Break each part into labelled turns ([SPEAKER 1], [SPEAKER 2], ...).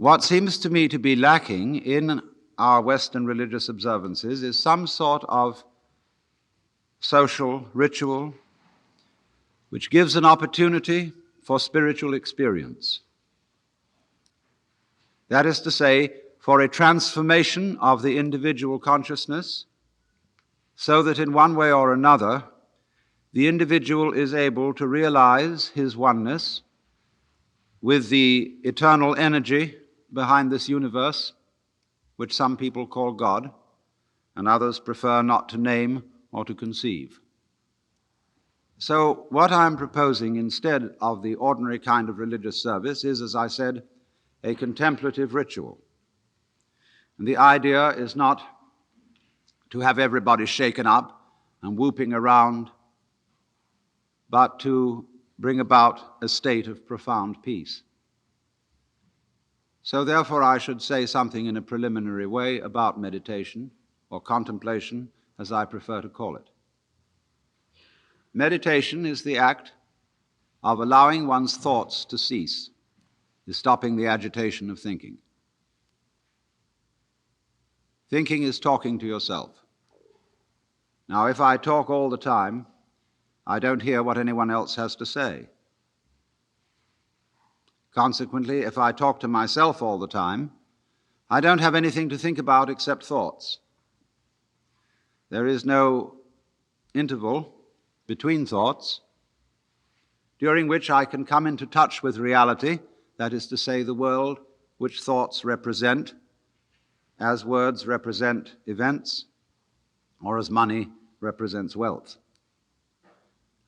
[SPEAKER 1] What seems to me to be lacking in our Western religious observances is some sort of social ritual which gives an opportunity for spiritual experience. That is to say, for a transformation of the individual consciousness, so that in one way or another, the individual is able to realize his oneness with the eternal energy behind this universe, which some people call God, and others prefer not to name or to conceive. So what I'm proposing instead of the ordinary kind of religious service is, as I said, a contemplative ritual. And the idea is not to have everybody shaken up and whooping around, but to bring about a state of profound peace. So therefore I should say something in a preliminary way about meditation, or contemplation, as I prefer to call it. Meditation is the act of allowing one's thoughts to cease, is stopping the agitation of thinking. Thinking is talking to yourself. Now, if I talk all the time, I don't hear what anyone else has to say. Consequently, if I talk to myself all the time, I don't have anything to think about except thoughts. There is no interval between thoughts during which I can come into touch with reality, that is to say, the world which thoughts represent, as words represent events, or as money represents wealth.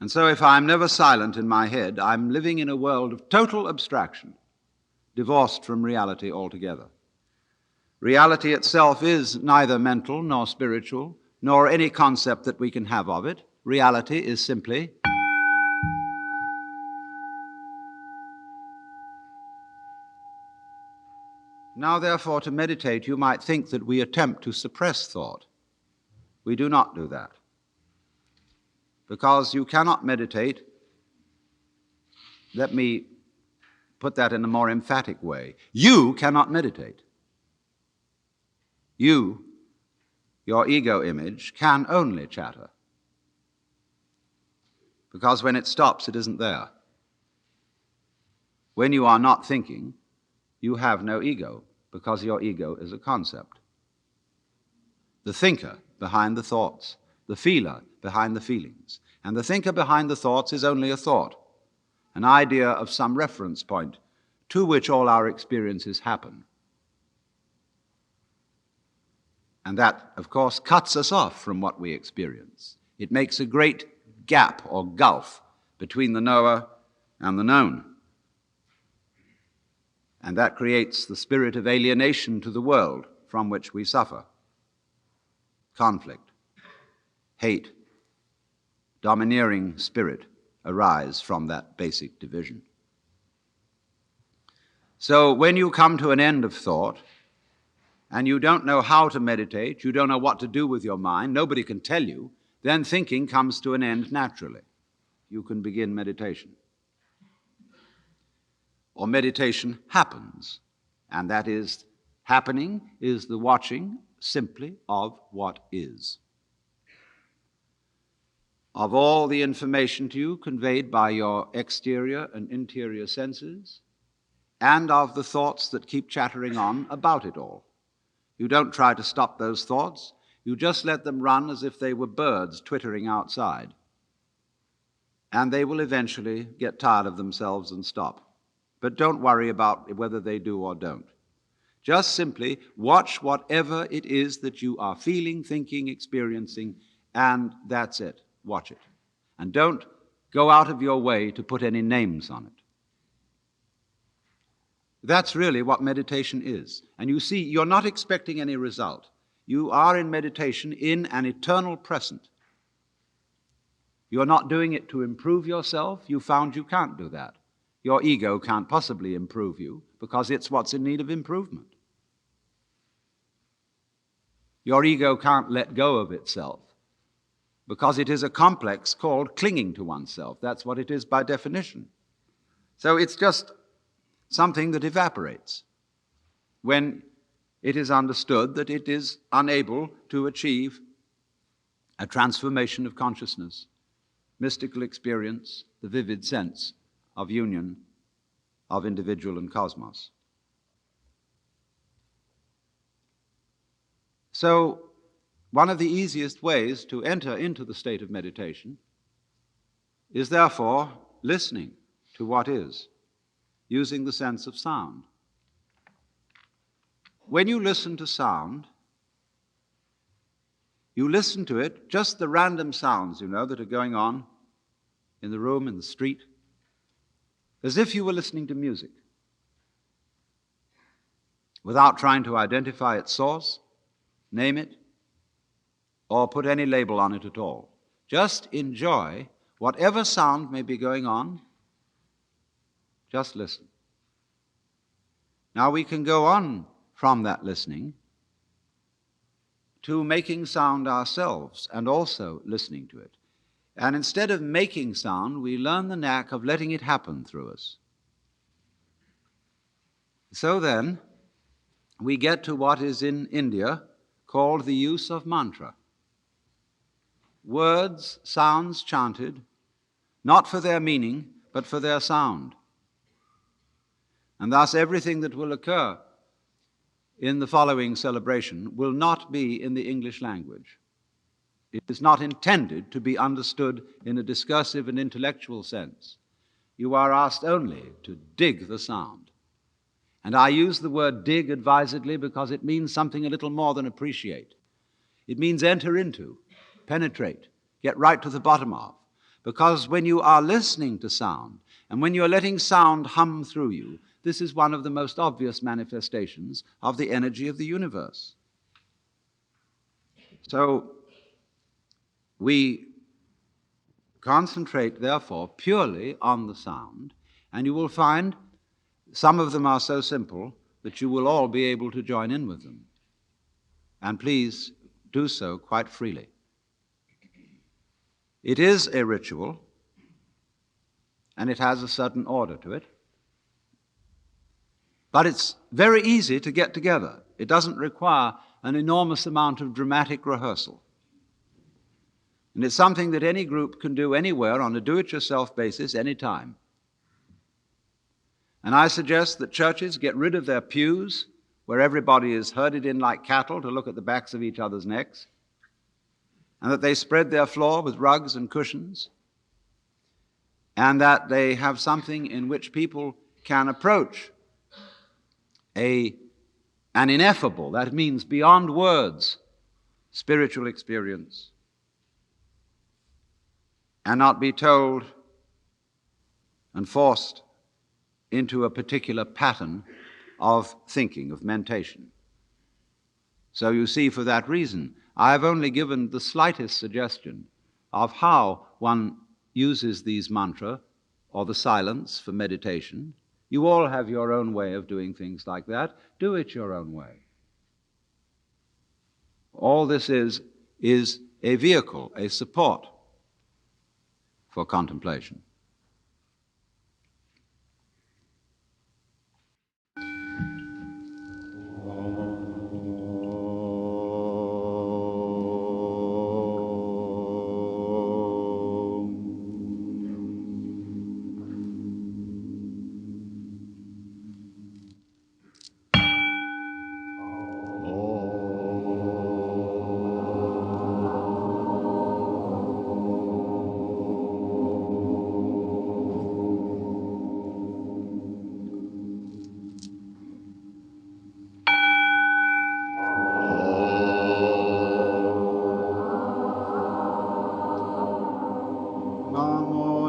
[SPEAKER 1] And so if I'm never silent in my head, I'm living in a world of total abstraction, divorced from reality altogether. Reality itself is neither mental nor spiritual, nor any concept that we can have of it. Reality is simply Now, therefore, to meditate, you might think that we attempt to suppress thought. We do not do that. Because you cannot meditate, let me put that in a more emphatic way. You cannot meditate. You, your ego image, can only chatter. Because when it stops, it isn't there. When you are not thinking, you have no ego, because your ego is a concept. The thinker behind the thoughts, the feeler behind the feelings, and the thinker behind the thoughts is only a thought, an idea of some reference point to which all our experiences happen. And that, of course, cuts us off from what we experience. It makes a great gap or gulf between the knower and the known. And that creates the spirit of alienation to the world from which we suffer. Conflict, hate, domineering spirit arise from that basic division. So when you come to an end of thought, and you don't know how to meditate, you don't know what to do with your mind, nobody can tell you, then thinking comes to an end naturally. You can begin meditation. Or meditation happens, and that is, happening is the watching simply of what is. Of all the information to you conveyed by your exterior and interior senses, and of the thoughts that keep chattering on about it all. You don't try to stop those thoughts, you just let them run as if they were birds twittering outside. And they will eventually get tired of themselves and stop. But don't worry about whether they do or don't. Just simply watch whatever it is that you are feeling, thinking, experiencing, and that's it. Watch it. And don't go out of your way to put any names on it. That's really what meditation is. And you see, you're not expecting any result. You are in meditation in an eternal present. You're not doing it to improve yourself. You found you can't do that. Your ego can't possibly improve you because it's what's in need of improvement. Your ego can't let go of itself because it is a complex called clinging to oneself. That's what it is by definition. So it's just something that evaporates. when it is understood that it is unable to achieve a transformation of consciousness, mystical experience, the vivid sense of union of individual and cosmos. So, one of the easiest ways to enter into the state of meditation is therefore listening to what is, using the sense of sound. When you listen to sound, you listen to it, just the random sounds, that are going on in the room, in the street, as if you were listening to music, without trying to identify its source, name it, or put any label on it at all. Just enjoy whatever sound may be going on. Just listen. Now we can go on from that listening to making sound ourselves and also listening to it. And instead of making sound, we learn the knack of letting it happen through us. So then, we get to what is in India called the use of mantra. Words, sounds chanted, not for their meaning, but for their sound. And thus everything that will occur in the following celebration will not be in the English language. It is not intended to be understood in a discursive and intellectual sense. You are asked only to dig the sound. And I use the word dig advisedly because it means something a little more than appreciate. It means enter into, penetrate, get right to the bottom of. Because when you are listening to sound, and when you are letting sound hum through you, this is one of the most obvious manifestations of the energy of the universe. So, we concentrate, therefore, purely on the sound, and you will find some of them are so simple that you will all be able to join in with them. And please do so quite freely. It is a ritual, and it has a certain order to it. But it's very easy to get together. It doesn't require an enormous amount of dramatic rehearsal. And it's something that any group can do anywhere on a do-it-yourself basis, anytime. And I suggest that churches get rid of their pews, where everybody is herded in like cattle to look at the backs of each other's necks, and that they spread their floor with rugs and cushions, and that they have something in which people can approach an ineffable, that means beyond words, spiritual experience, and not be told and forced into a particular pattern of thinking, of mentation. So you see, for that reason, I have only given the slightest suggestion of how one uses these mantra or the silence for meditation. You all have your own way of doing things like that. Do it your own way. All this is a vehicle, a support for contemplation.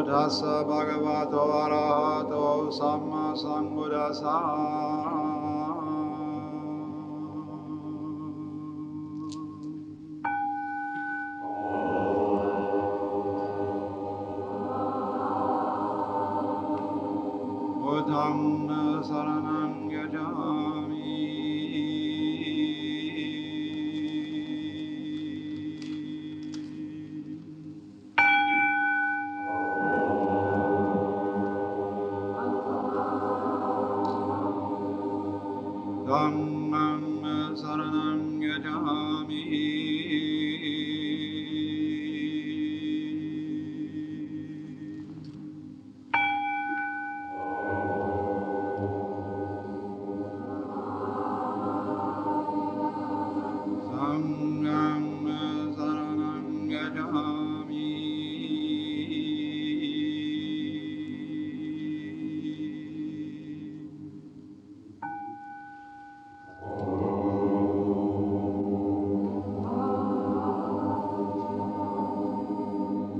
[SPEAKER 1] Tassa bhagavato arahato samma sambuddhassa. Buddham saranam gacchami. Dhammam saranam gacchami. Sangham saranam gacchami.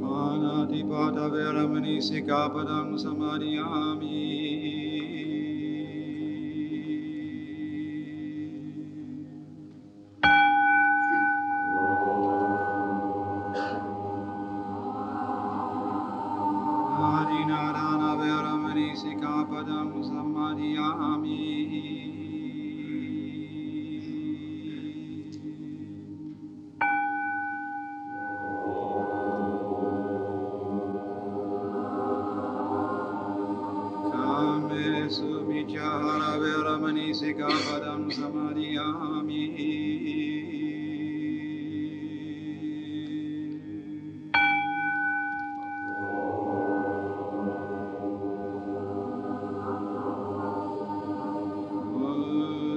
[SPEAKER 1] Panatipata veramani sikapadam samadhiyami. Adinadana veramani sikapadam samadhiyami. Kamesu vichara veramani sikapadam samadhiyami.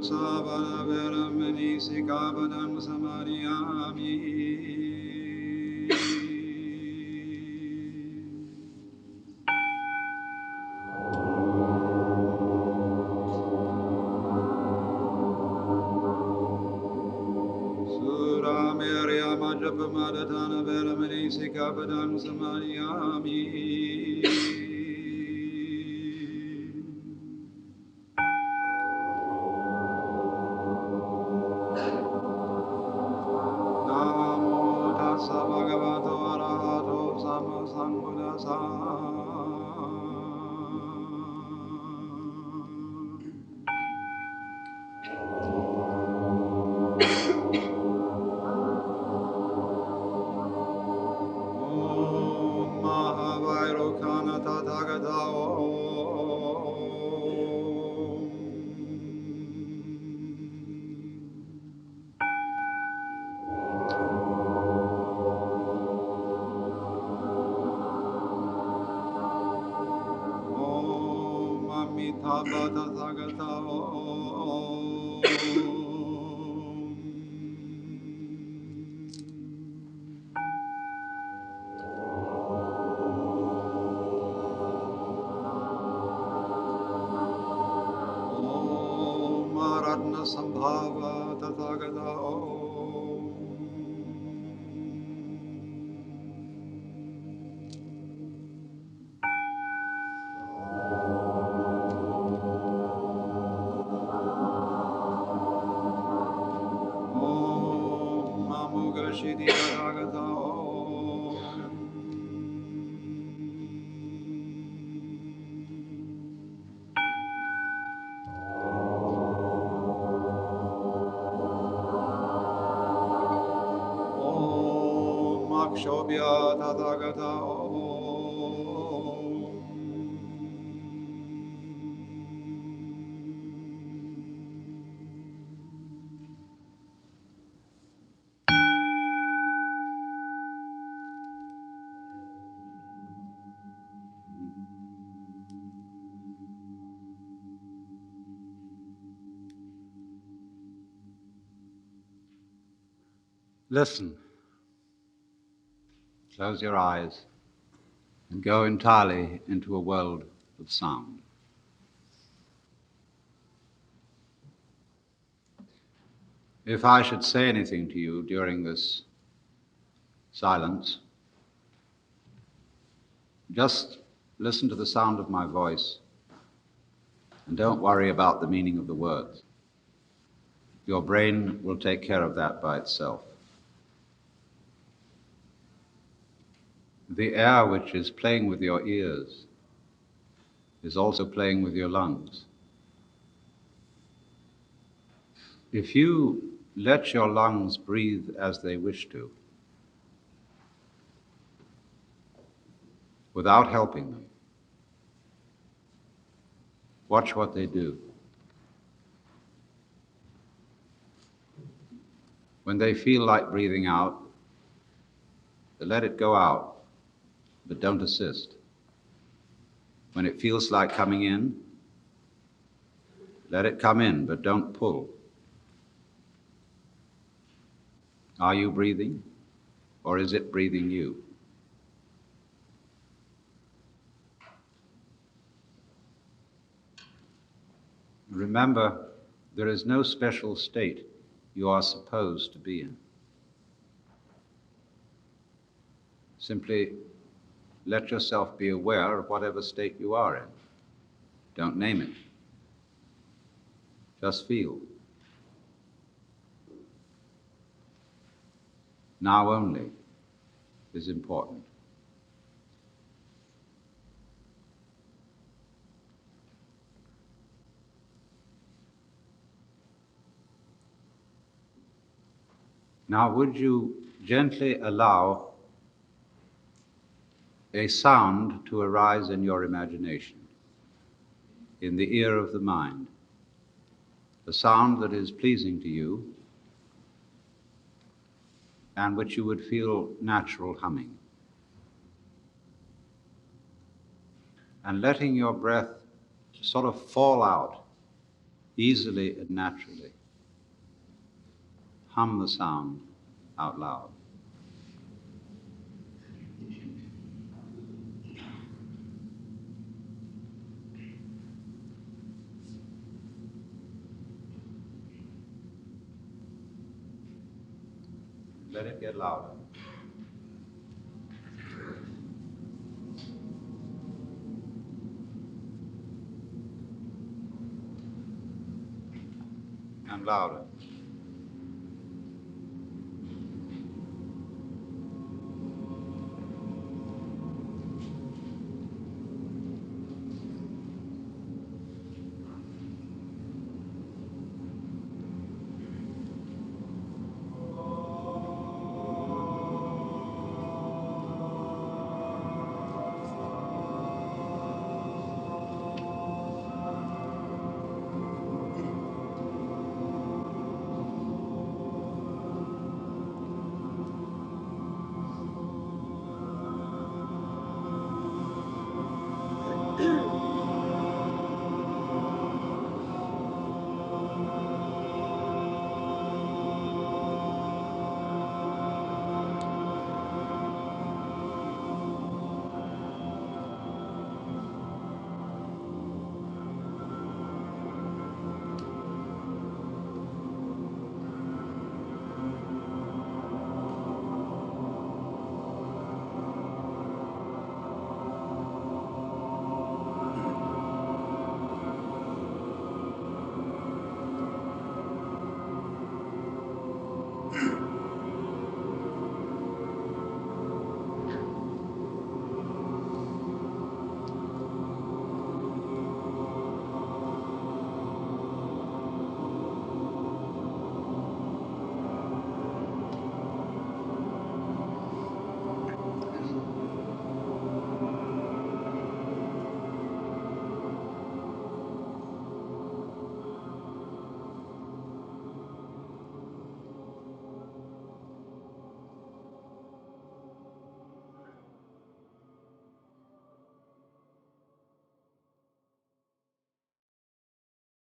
[SPEAKER 1] Savana veramani sikapadam samadhiyami. Suramirya Majapamadhatana veramani sikapadam samadhiyami. Namo tassa bhagavato arahato samma sambuddhassa. Om Mahavairokana Tathagata Om Amitabha Tathagata Om Aradna Sambhava Tathagata Om Mamugashiti Tathagata Om Akshobhya Tathagata Listen. Close your eyes and go entirely into a world of sound. If I should say anything to you during this silence, just listen to the sound of my voice and don't worry about the meaning of the words. Your brain will take care of that by itself. The air which is playing with your ears is also playing with your lungs. If you let your lungs breathe as they wish to, without helping them, watch what they do. When they feel like breathing out, let it go out, but don't assist. When it feels like coming in, let it come in, but don't pull. Are you breathing, or is it breathing you? Remember, there is no special state you are supposed to be in. Simply let yourself be aware of whatever state you are in. Don't name it. Just feel. Now only is important. Now, would you gently allow a sound to arise in your imagination, in the ear of the mind, a sound that is pleasing to you and which you would feel natural humming. And letting your breath sort of fall out easily and naturally. Hum the sound out loud. Let it get louder. And louder.